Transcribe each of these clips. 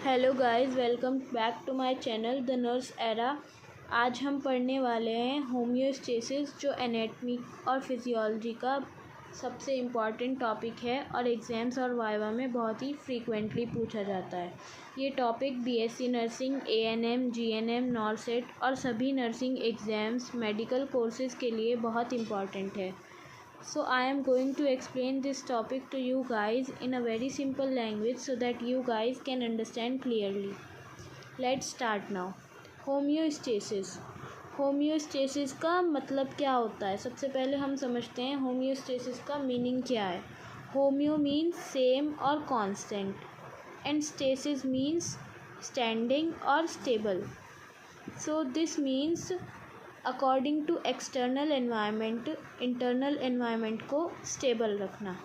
Hello guys, welcome back to my channel the nurse era. आज हम पढ़ने वाले हैं होम्योस्टेसिस, जो एनाटॉमी और फिजियोलॉजी का सबसे इम्पॉर्टेंट टॉपिक है और एग्ज़ाम्स और वाइवा में बहुत ही फ्रीक्वेंटली पूछा जाता है। ये topic BSc nursing, ANM, GNM, नॉर्सेट और सभी नर्सिंग एग्ज़ाम्स, मेडिकल कोर्सेज़ के लिए बहुत इम्पॉर्टेंट है। So I am going to explain this topic to you guys in a very simple language so that you guys can understand clearly. Let's start now. Homeostasis. Homeostasis का मतलब क्या होता है? सबसे पहले हम समझते हैं होम्योस्टेसिस का मीनिंग क्या है। होम्यो मीन्स सेम और constant and stasis means standing और stable. So this means according to external environment, internal environment को स्टेबल रखना।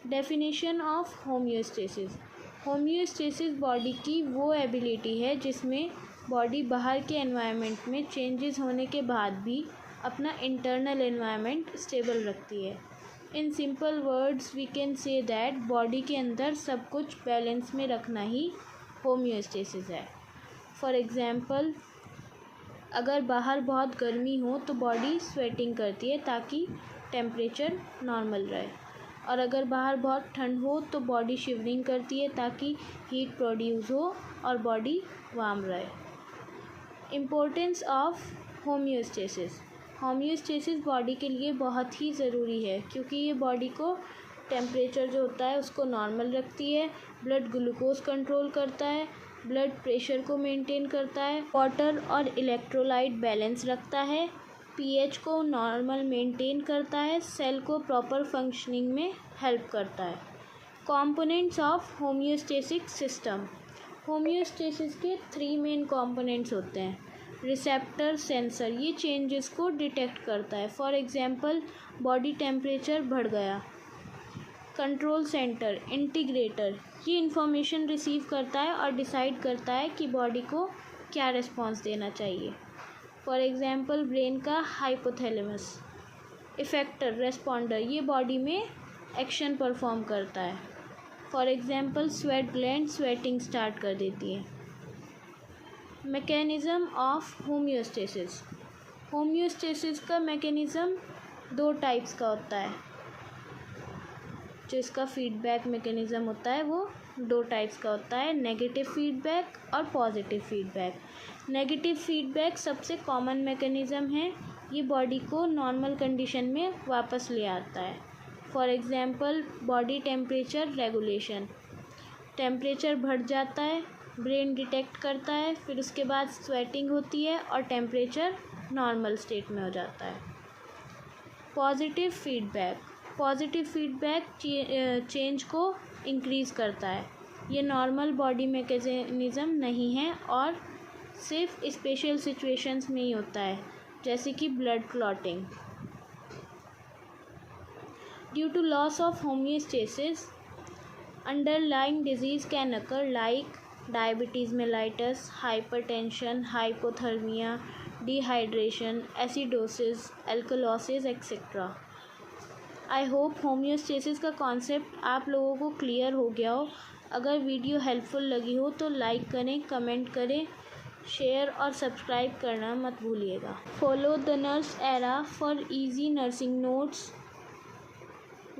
Definition of homeostasis. Homeostasis body की वो एबिलिटी है जिसमें बॉडी बाहर के एनवायरनमेंट में चेंजेस होने के बाद भी अपना इंटरनल एनवायरनमेंट स्टेबल रखती है। In simple words we can say that body के अंदर सब कुछ बैलेंस में रखना ही होम्योस्टेसिस है। फॉर एग्ज़ाम्पल, अगर बाहर बहुत गर्मी हो तो बॉडी स्वेटिंग करती है ताकि टेम्परेचर नॉर्मल रहे, और अगर बाहर बहुत ठंड हो तो बॉडी शिवरिंग करती है ताकि हीट प्रोड्यूस हो और बॉडी वार्म रहे। Importance of homeostasis. Homeostasis body के लिए बहुत ही ज़रूरी है क्योंकि ये बॉडी को टेम्परेचर जो होता है उसको नॉर्मल रखती है, ब्लड ग्लूकोज कंट्रोल करता है, ब्लड प्रेशर को मेंटेन करता है, वाटर और इलेक्ट्रोलाइट बैलेंस रखता है, पीएच को नॉर्मल मेंटेन करता है, सेल को प्रॉपर फंक्शनिंग में हेल्प करता है। Components of homeostatic system. Homeostasis के 3 मेन कंपोनेंट्स होते हैं। रिसेप्टर, सेंसर, ये चेंजेस को डिटेक्ट करता है। फॉर एग्जांपल, बॉडी टेम्परेचर बढ़ गया। कंट्रोल सेंटर, इंटीग्रेटर, ये इन्फॉर्मेशन रिसीव करता है और डिसाइड करता है कि बॉडी को क्या रिस्पॉन्स देना चाहिए। फॉर एग्जांपल, ब्रेन का हाइपोथैलेमस। इफेक्टर, रेस्पॉन्डर, ये बॉडी में एक्शन परफॉर्म करता है। For example, sweat gland sweating start कर देती है। Mechanism of homeostasis. होम्योस्टेसिस का मैकेनिज़्म 2 टाइप्स का होता है। जो इसका फीडबैक मैकेनिज़्म होता है वो 2 टाइप्स का होता है, नेगेटिव फीडबैक और पॉजिटिव फीडबैक। नेगेटिव फीडबैक सबसे कॉमन मैकेनिज़्म है, ये बॉडी को नॉर्मल कंडीशन में वापस ले आता है। For example, body temperature regulation. Temperature बढ़ जाता है, ब्रेन डिटेक्ट करता है, फिर उसके बाद स्वेटिंग होती है और टेम्परेचर नॉर्मल स्टेट में हो जाता है। Positive feedback. Positive feedback change को इंक्रीज़ करता है। ये नॉर्मल बॉडी मैकेनिज़्म नहीं है और सिर्फ स्पेशल सिचुएशंस में ही होता है, जैसे कि blood clotting. Due to loss of homeostasis, underlying disease can occur like diabetes mellitus, hypertension, hypothermia, dehydration, acidosis, alkalosis etcetera. I hope homeostasis का कॉन्सेप्ट आप लोगों को क्लियर हो गया हो। अगर वीडियो हेल्पफुल लगी हो तो लाइक करें, कमेंट करें, शेयर और सब्सक्राइब करना मत भूलिएगा। Follow the nurse era for easy nursing notes,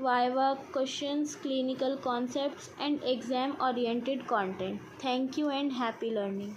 viva questions, clinical concepts and exam oriented content. Thank you and happy learning.